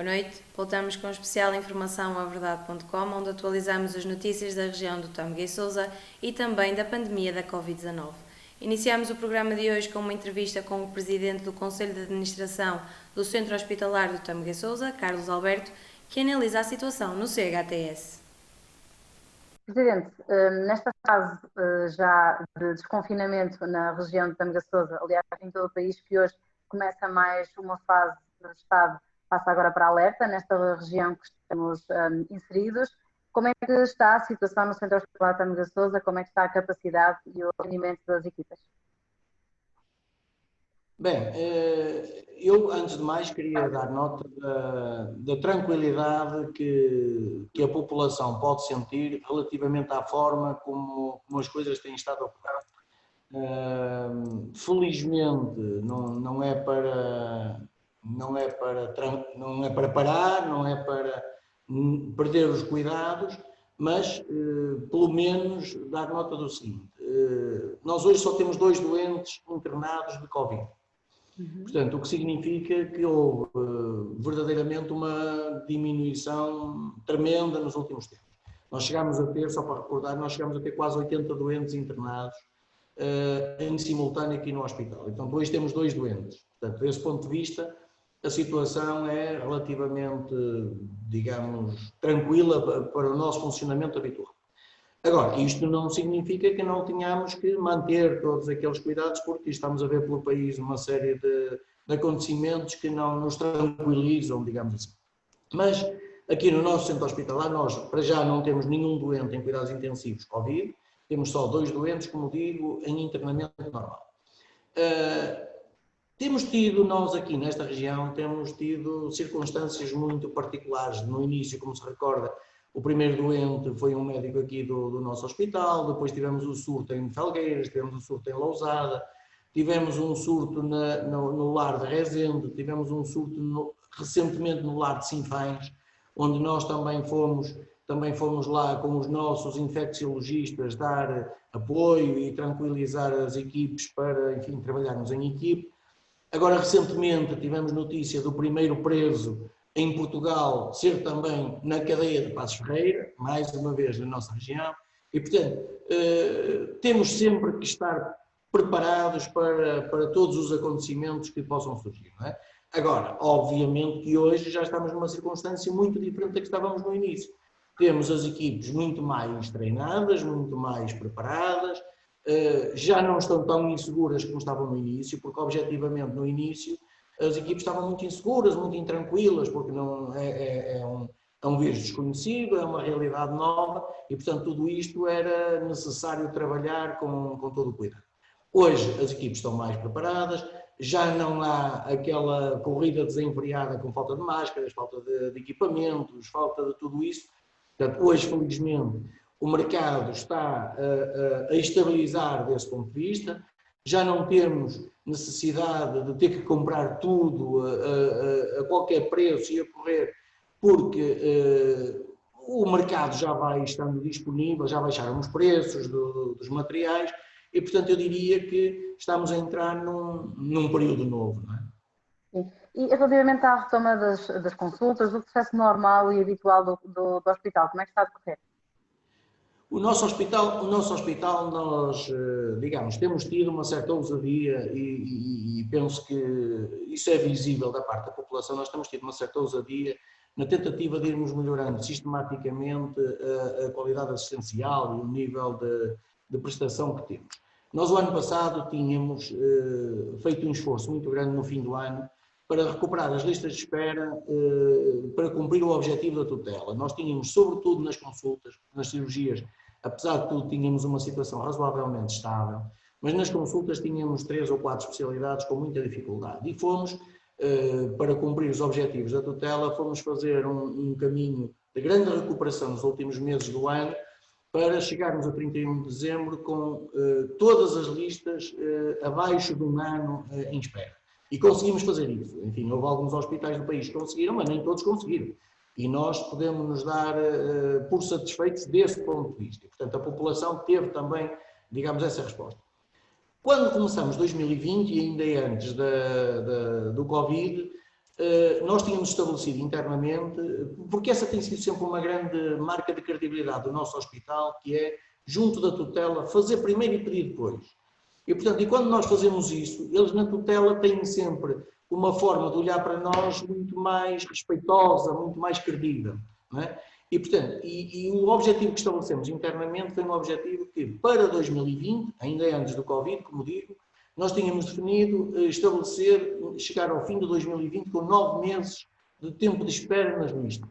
Boa noite, voltamos com especial informação a verdade.com, onde atualizamos as notícias da região do Tâmega e Sousa e também da pandemia da Covid-19. Iniciamos o programa de hoje com uma entrevista com o Presidente do Conselho de Administração do Centro Hospitalar do Tâmega e Sousa, Carlos Alberto, que analisa a situação no CHTS. Presidente, nesta fase já de desconfinamento na região de Tâmega e Sousa, aliás em todo o país, que hoje começa mais uma fase do Estado, passa agora para alerta, nesta região que estamos inseridos. Como é que está a situação no Centro Hospitalar de Tâmega e Sousa? Como é que está a capacidade e o rendimento das equipas? Bem, eu antes de mais queria dar nota da tranquilidade que a população pode sentir relativamente à forma como as coisas têm estado a ocorrer. Felizmente não é para parar, não é para perder os cuidados, mas pelo menos dar nota do seguinte: nós hoje só temos 2 doentes internados de Covid. Portanto, o que significa que houve verdadeiramente uma diminuição tremenda nos últimos tempos. Nós chegámos a ter, só para recordar, nós chegámos a ter quase 80 doentes internados em simultâneo aqui no hospital. Então, hoje temos 2 doentes. Portanto, desse ponto de vista, a situação é relativamente, digamos, tranquila para o nosso funcionamento habitual. Agora, isto não significa que não tenhamos que manter todos aqueles cuidados, porque estamos a ver pelo país uma série de acontecimentos que não nos tranquilizam, digamos assim. Mas aqui no nosso centro hospitalar, nós para já não temos nenhum doente em cuidados intensivos Covid, temos só 2 doentes, como digo, em internamento normal. Temos tido, nós aqui nesta região, temos tido circunstâncias muito particulares. No início, como se recorda, o primeiro doente foi um médico aqui do nosso hospital, depois tivemos o surto em Felgueiras, tivemos o surto em Lousada, tivemos um surto no lar de Rezende, tivemos um surto recentemente no lar de Sinfães, onde nós também fomos lá com os nossos infecciologistas dar apoio e tranquilizar as equipes para, enfim, trabalharmos em equipe. Agora, recentemente, tivemos notícia do primeiro preso em Portugal ser também na cadeia de Passos Ferreira, mais uma vez na nossa região, e, portanto, temos sempre que estar preparados para todos os acontecimentos que possam surgir, não é? Agora, obviamente que hoje já estamos numa circunstância muito diferente da que estávamos no início. Temos as equipes muito mais treinadas, muito mais preparadas, já não estão tão inseguras como estavam no início, porque objetivamente no início as equipes estavam muito inseguras, muito intranquilas, porque não é um vírus desconhecido, é uma realidade nova e, portanto, tudo isto era necessário trabalhar com todo o cuidado. Hoje as equipes estão mais preparadas, já não há aquela corrida desenfreada com falta de máscaras, falta de equipamentos, falta de tudo isso. Portanto, hoje, felizmente, o mercado está a estabilizar desse ponto de vista, já não temos necessidade de ter que comprar tudo a qualquer preço e a correr, porque o mercado já vai estando disponível, já baixaram os preços dos materiais e, portanto, eu diria que estamos a entrar num período novo, não é? Sim. E relativamente à retoma das consultas, do processo normal e habitual do hospital, como é que está a decorrer? O nosso hospital, nós, digamos, temos tido uma certa ousadia e penso que isso é visível da parte da população, nós temos tido uma certa ousadia na tentativa de irmos melhorando sistematicamente a qualidade assistencial e o nível de prestação que temos. Nós, o ano passado, tínhamos feito um esforço muito grande no fim do ano para recuperar as listas de espera para cumprir o objetivo da tutela. Nós tínhamos, sobretudo nas consultas, nas cirurgias, apesar de tudo, tínhamos uma situação razoavelmente estável, mas nas consultas tínhamos 3 ou 4 especialidades com muita dificuldade. E fomos, para cumprir os objetivos da tutela, fomos fazer um caminho de grande recuperação nos últimos meses do ano, para chegarmos a 31 de dezembro com todas as listas abaixo de um ano em espera. E conseguimos fazer isso. Enfim, houve alguns hospitais do país que conseguiram, mas nem todos conseguiram. E nós podemos nos dar por satisfeitos desse ponto de vista. E, portanto, a população teve também, digamos, essa resposta. Quando começamos 2020, e ainda antes do Covid, nós tínhamos estabelecido internamente, porque essa tem sido sempre uma grande marca de credibilidade do nosso hospital, que é, junto da tutela, fazer primeiro e pedir depois. E, portanto, quando nós fazemos isso, eles na tutela têm sempre uma forma de olhar para nós muito mais respeitosa, muito mais credível, não é? E, portanto, o objetivo que estabelecemos internamente foi um objetivo que, para 2020, ainda antes do Covid, como digo, nós tínhamos definido estabelecer, chegar ao fim de 2020 com 9 meses de tempo de espera nas listas.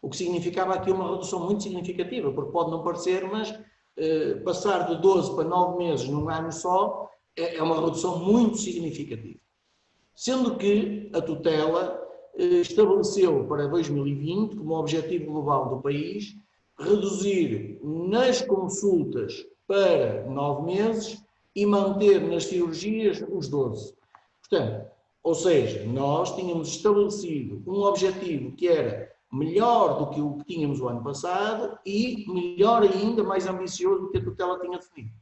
O que significava aqui uma redução muito significativa, porque pode não parecer, mas passar de 12 para 9 meses num ano só é uma redução muito significativa. Sendo que a tutela estabeleceu para 2020, como objetivo global do país, reduzir nas consultas para 9 meses e manter nas cirurgias os 12. Portanto, ou seja, nós tínhamos estabelecido um objetivo que era melhor do que o que tínhamos o ano passado e melhor ainda, mais ambicioso do que a tutela tinha definido.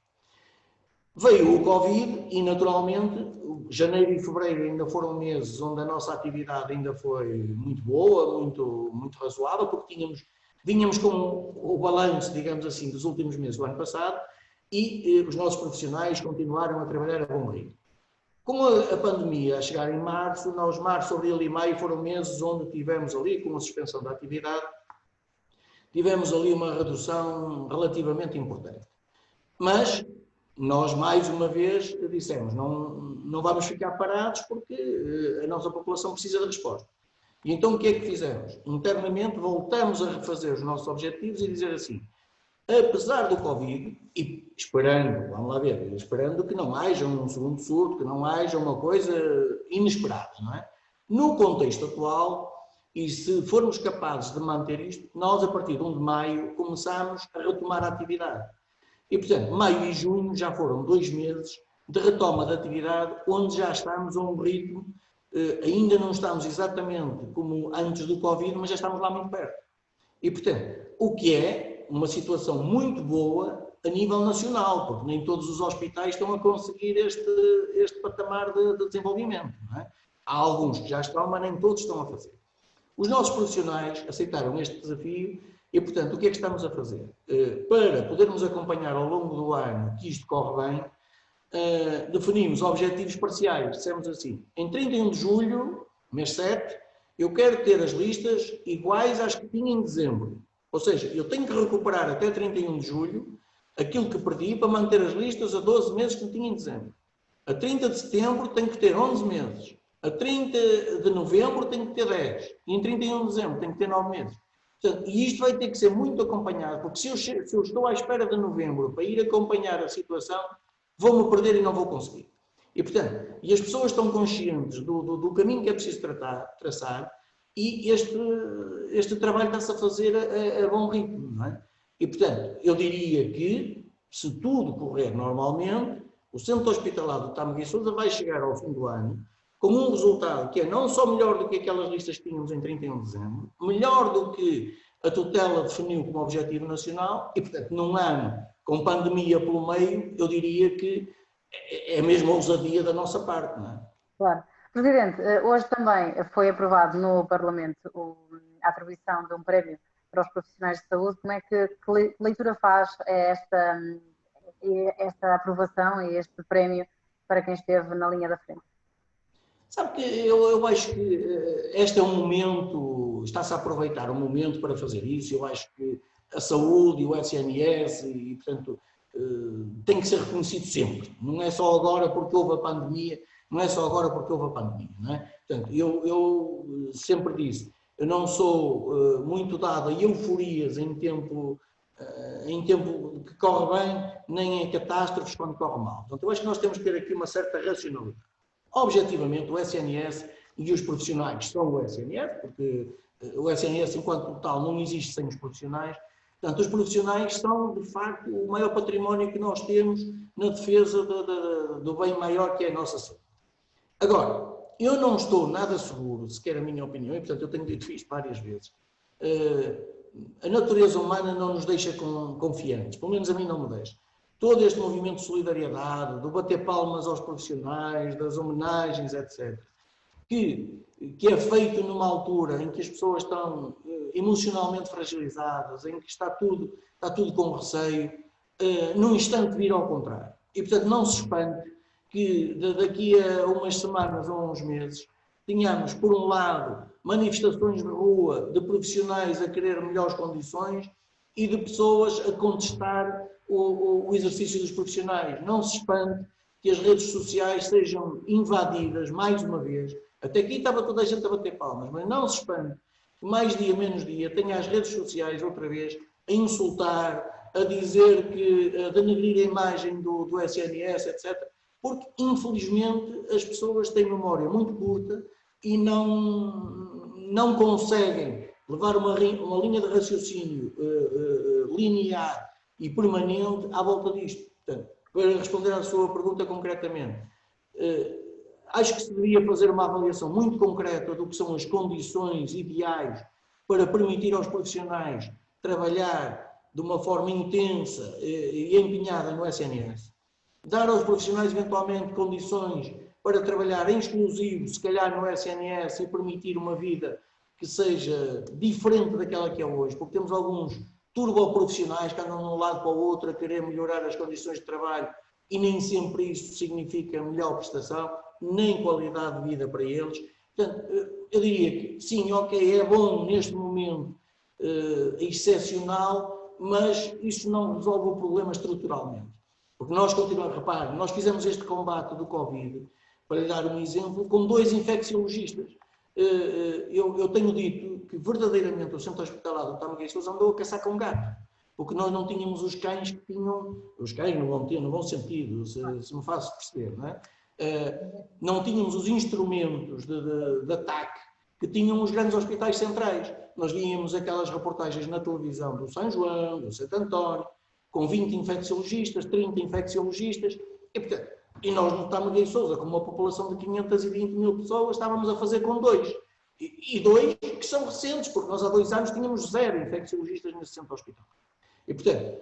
Veio o Covid e, naturalmente, janeiro e fevereiro ainda foram meses onde a nossa atividade ainda foi muito boa, muito razoável, porque vínhamos com o balanço, digamos assim, dos últimos meses do ano passado e os nossos profissionais continuaram a trabalhar a bom ritmo. Com a pandemia a chegar em março, março, abril e maio foram meses onde tivemos ali, com a suspensão da atividade, tivemos ali uma redução relativamente importante. Mas nós, mais uma vez, dissemos, não vamos ficar parados porque a nossa população precisa de resposta. E então o que é que fizemos? Internamente voltamos a refazer os nossos objetivos e dizer assim, apesar do Covid, e esperando, vamos lá ver, esperando que não haja um segundo surto, que não haja uma coisa inesperada, não é? No contexto atual, e se formos capazes de manter isto, nós a partir de 1 de maio começamos a retomar a atividade. E, portanto, maio e junho já foram 2 meses de retoma da atividade, onde já estamos a um ritmo, ainda não estamos exatamente como antes do Covid, mas já estamos lá muito perto. E, portanto, o que é uma situação muito boa a nível nacional, porque nem todos os hospitais estão a conseguir este patamar de desenvolvimento. Não é? Há alguns que já estão, mas nem todos estão a fazer. Os nossos profissionais aceitaram este desafio e, portanto, o que é que estamos a fazer? Para podermos acompanhar ao longo do ano que isto corre bem, definimos objetivos parciais. Dissemos assim, em 31 de julho, mês 7, eu quero ter as listas iguais às que tinha em dezembro. Ou seja, eu tenho que recuperar até 31 de julho aquilo que perdi para manter as listas a 12 meses que tinha em dezembro. A 30 de setembro tenho que ter 11 meses. A 30 de novembro tenho que ter 10. E em 31 de dezembro tenho que ter 9 meses. Portanto, e isto vai ter que ser muito acompanhado, porque se eu estou à espera de novembro para ir acompanhar a situação, vou-me perder e não vou conseguir. E, portanto, as pessoas estão conscientes do caminho que é preciso traçar e este trabalho está-se a fazer a bom ritmo, não é? E, portanto, eu diria que, se tudo correr normalmente, o Centro Hospitalar do Tâmega e Sousa vai chegar ao fim do ano com um resultado que é não só melhor do que aquelas listas que tínhamos em 31 de dezembro, melhor do que a tutela definiu como objetivo nacional e, portanto, num ano com pandemia pelo meio, eu diria que é mesmo a ousadia da nossa parte, não é? Claro. Presidente, hoje também foi aprovado no Parlamento a atribuição de um prémio para os profissionais de saúde. Como é que leitura faz esta aprovação e este prémio para quem esteve na linha da frente? Sabe que eu acho que este é um momento, está-se a aproveitar um momento para fazer isso. Eu acho que a saúde e o SNS, e, portanto, tem que ser reconhecido sempre. Não é só agora porque houve a pandemia, não é só agora porque houve a pandemia, não é? Portanto, eu sempre disse, eu não sou muito dado a euforias em tempo que corre bem, nem em catástrofes quando corre mal. Portanto, eu acho que nós temos que ter aqui uma certa racionalidade. Objetivamente, o SNS e os profissionais são o SNS, porque o SNS, enquanto tal, não existe sem os profissionais. Portanto, os profissionais são, de facto, o maior património que nós temos na defesa do bem maior que é a nossa saúde. Agora, eu não estou nada seguro, sequer a minha opinião, e, portanto, eu tenho dito isto várias vezes, a natureza humana não nos deixa confiantes, pelo menos a mim não me deixa. Todo este movimento de solidariedade, do bater palmas aos profissionais, das homenagens, etc. que é feito numa altura em que as pessoas estão emocionalmente fragilizadas, em que está tudo com receio, num instante vir ao contrário. E, portanto, não se espante que daqui a umas semanas ou uns meses tenhamos, por um lado, manifestações de rua de profissionais a querer melhores condições e de pessoas a contestar o exercício dos profissionais. Não se espante que as redes sociais sejam invadidas, mais uma vez. Até aqui estava toda a gente a bater palmas, mas não se espante que mais dia, menos dia, tenha as redes sociais outra vez a insultar, a dizer a denegrir a imagem do SNS, etc. Porque, infelizmente, as pessoas têm memória muito curta e não conseguem levar uma linha de raciocínio linear e permanente à volta disto. Portanto, para responder à sua pergunta concretamente, acho que se deveria fazer uma avaliação muito concreta do que são as condições ideais para permitir aos profissionais trabalhar de uma forma intensa e empenhada no SNS. Dar aos profissionais, eventualmente, condições para trabalhar em exclusivo, se calhar no SNS, e permitir uma vida que seja diferente daquela que é hoje, porque temos alguns turboprofissionais que andam de um lado para o outro a querer melhorar as condições de trabalho e nem sempre isso significa melhor prestação, nem qualidade de vida para eles. Portanto, eu diria que sim, ok, é bom neste momento excepcional, mas isso não resolve o problema estruturalmente. Porque nós continuamos, repare, nós fizemos este combate do Covid, para lhe dar um exemplo, com 2 infecciologistas. Eu tenho dito que verdadeiramente o centro hospitalar do Tâmega Guia Sousa andou a caçar com gato, porque nós não tínhamos os cães que tinham, os cães no bom sentido, se me faço perceber, não é? Não tínhamos os instrumentos de ataque que tinham os grandes hospitais centrais. Nós víamos aquelas reportagens na televisão do São João, do Santo António, com 20 infecciologistas, 30 infecciologistas, e nós no Tâmega Guia Sousa, com uma população de 520 mil pessoas, estávamos a fazer com 2. E 2 que são recentes, porque nós há 2 anos tínhamos 0 infecciologistas nesse centro hospitalar. E, portanto,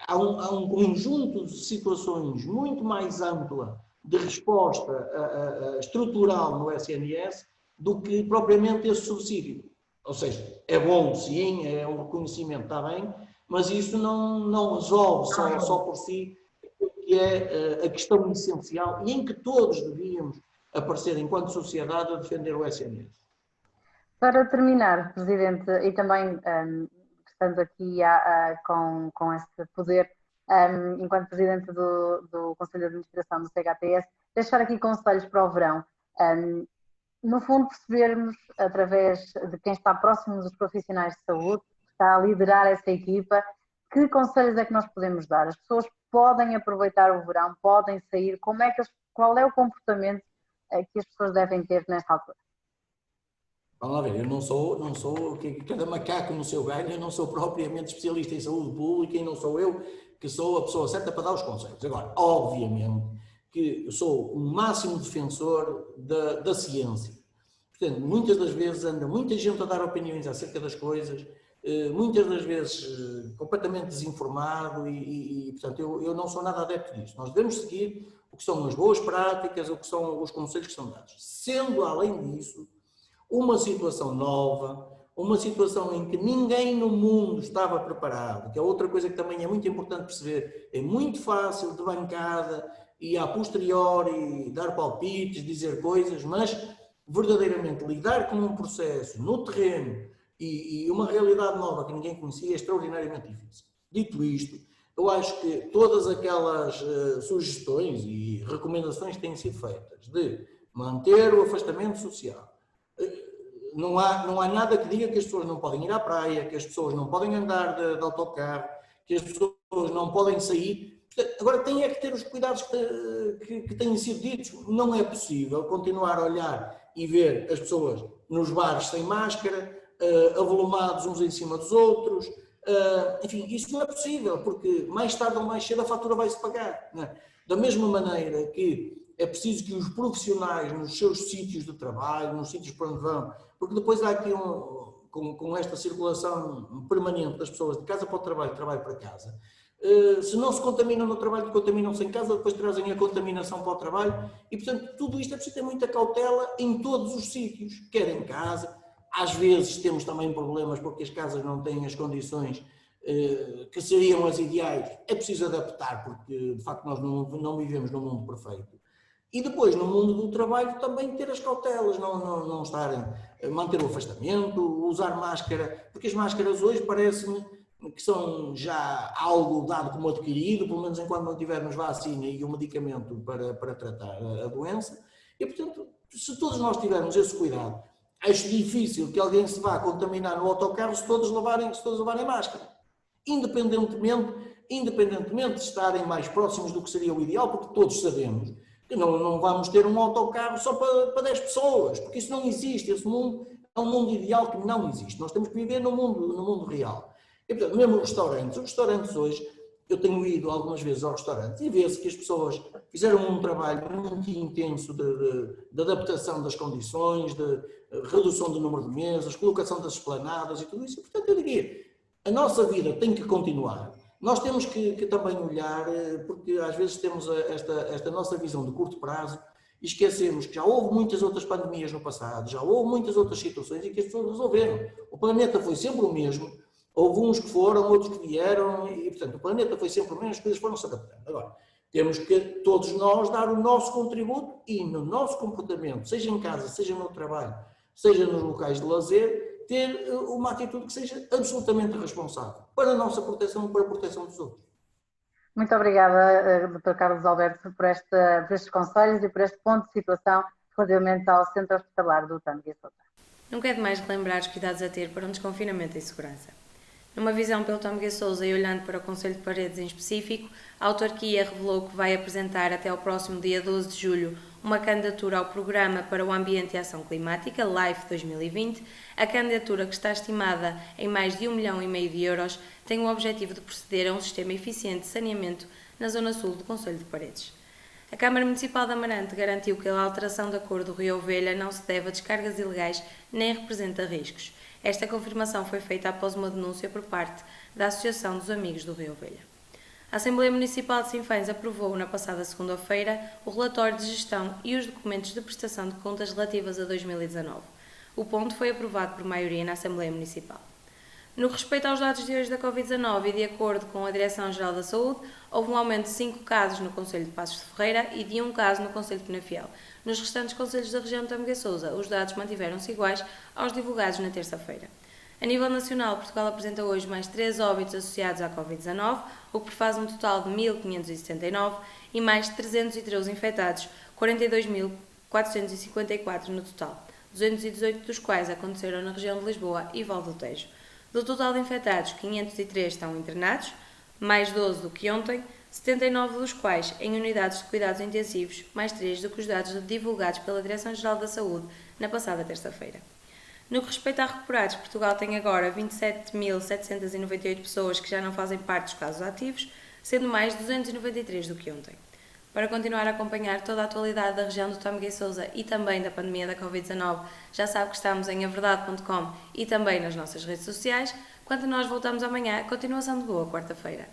há um conjunto de situações muito mais ampla de resposta estrutural no SNS do que propriamente esse subsídio. Ou seja, é bom, sim, é um reconhecimento, está bem, mas isso não resolve só por si, que é a questão essencial e em que todos devíamos aparecer enquanto sociedade a defender o SNS. Para terminar, Presidente, e também estando aqui com este poder, enquanto Presidente do Conselho de Administração do CHTS, deixar aqui conselhos para o verão. No fundo, percebermos, através de quem está próximo dos profissionais de saúde, que está a liderar essa equipa, que conselhos é que nós podemos dar? As pessoas podem aproveitar o verão, podem sair, qual é o comportamento que as pessoas devem ter nesta altura? Vamos lá ver, eu não sou cada macaco no seu galho, eu não sou propriamente especialista em saúde pública e não sou eu que sou a pessoa certa para dar os conselhos. Agora, obviamente que eu sou o máximo defensor da ciência. Portanto, muitas das vezes anda muita gente a dar opiniões acerca das coisas, muitas das vezes completamente desinformado e portanto, eu não sou nada adepto disso. Nós devemos seguir o que são as boas práticas, o que são os conselhos que são dados. Sendo, além disso, uma situação nova, uma situação em que ninguém no mundo estava preparado, que é outra coisa que também é muito importante perceber, é muito fácil de bancada e a posteriori dar palpites, dizer coisas, mas verdadeiramente lidar com um processo no terreno e uma realidade nova que ninguém conhecia é extraordinariamente difícil. Dito isto, eu acho que todas aquelas sugestões e recomendações que têm sido feitas de manter o afastamento social, não há nada que diga que as pessoas não podem ir à praia, que as pessoas não podem andar de autocarro, que as pessoas não podem sair. Agora tem é que ter os cuidados que têm sido ditos. Não é possível continuar a olhar e ver as pessoas nos bares sem máscara, avolumados uns em cima dos outros. Enfim, isso não é possível, porque mais tarde ou mais cedo a fatura vai-se pagar. Não é? Da mesma maneira que é preciso que os profissionais nos seus sítios de trabalho, nos sítios para onde vão, porque depois há aqui com esta circulação permanente das pessoas de casa para o trabalho, trabalho para casa, Se não se contaminam no trabalho, contaminam-se em casa, depois trazem a contaminação para o trabalho e, portanto, tudo isto é preciso ter muita cautela em todos os sítios, quer em casa. Às vezes temos também problemas porque as casas não têm as condições que seriam as ideais. É preciso adaptar porque, de facto, nós não vivemos num mundo perfeito. E depois, no mundo do trabalho, também ter as cautelas, não estarem, manter o afastamento, usar máscara, porque as máscaras hoje parece-me que são já algo dado como adquirido, pelo menos enquanto não tivermos vacina e o medicamento para tratar a doença. E, portanto, se todos nós tivermos esse cuidado, acho difícil que alguém se vá contaminar no autocarro se todos levarem máscara. Independentemente de estarem mais próximos do que seria o ideal, porque todos sabemos que não vamos ter um autocarro só para 10 pessoas, porque isso não existe, esse mundo é um mundo ideal que não existe. Nós temos que viver no mundo real. E, portanto, mesmo os restaurantes hoje, eu tenho ido algumas vezes aos restaurantes e vê-se que as pessoas fizeram um trabalho muito intenso de adaptação das condições, de redução do número de mesas, colocação das esplanadas e tudo isso. E, portanto, eu diria, a nossa vida tem que continuar. Nós temos que também olhar, porque às vezes temos esta nossa visão de curto prazo e esquecemos que já houve muitas outras pandemias no passado, já houve muitas outras situações e que as pessoas resolveram. O planeta foi sempre o mesmo. Houve uns que foram, outros que vieram, e portanto o planeta foi sempre o mesmo, as coisas foram se adaptando. Agora, temos que todos nós dar o nosso contributo e no nosso comportamento, seja em casa, seja no trabalho, seja nos locais de lazer, ter uma atitude que seja absolutamente responsável para a nossa proteção e para a proteção dos outros. Muito obrigada, Dr. Carlos Alberto, por estes conselhos e por este ponto de situação relativamente ao Centro Hospitalar do Tâmega e Sousa. Nunca é demais relembrar os cuidados a ter para um desconfinamento em segurança. Numa visão pelo Tâmega e Sousa e olhando para o Concelho de Paredes em específico, a autarquia revelou que vai apresentar até ao próximo dia 12 de julho uma candidatura ao Programa para o Ambiente e Ação Climática, LIFE 2020. A candidatura, que está estimada em mais de 1,5 milhão de euros, tem o objetivo de proceder a um sistema eficiente de saneamento na zona sul do Concelho de Paredes. A Câmara Municipal de Amarante garantiu que a alteração da cor do Rio Ovelha não se deve a descargas ilegais nem representa riscos. Esta confirmação foi feita após uma denúncia por parte da Associação dos Amigos do Rio Ovelha. A Assembleia Municipal de Sinfãs aprovou na passada segunda-feira o relatório de gestão e os documentos de prestação de contas relativas a 2019. O ponto foi aprovado por maioria na Assembleia Municipal. No que respeita aos dados de hoje da Covid-19 e de acordo com a Direção-Geral da Saúde, houve um aumento de 5 casos no Concelho de Passos de Ferreira e de 1 caso no Concelho de Penafiel. Nos restantes concelhos da região de Tâmega e Sousa, os dados mantiveram-se iguais aos divulgados na terça-feira. A nível nacional, Portugal apresenta hoje mais 3 óbitos associados à Covid-19, o que faz um total de 1.579 e mais 313 infectados, 42.454 no total, 218 dos quais aconteceram na região de Lisboa e Val do Tejo. Do total de infectados, 503 estão internados, mais 12 do que ontem, 79 dos quais em unidades de cuidados intensivos, mais 3 do que os dados divulgados pela Direção-Geral da Saúde na passada terça-feira. No que respeita a recuperados, Portugal tem agora 27.798 pessoas que já não fazem parte dos casos ativos, sendo mais 293 do que ontem. Para continuar a acompanhar toda a atualidade da região do Tâmega e Sousa e também da pandemia da Covid-19, já sabe que estamos em averdade.com e também nas nossas redes sociais. Quanto a nós, voltamos amanhã. Continuação de boa quarta-feira.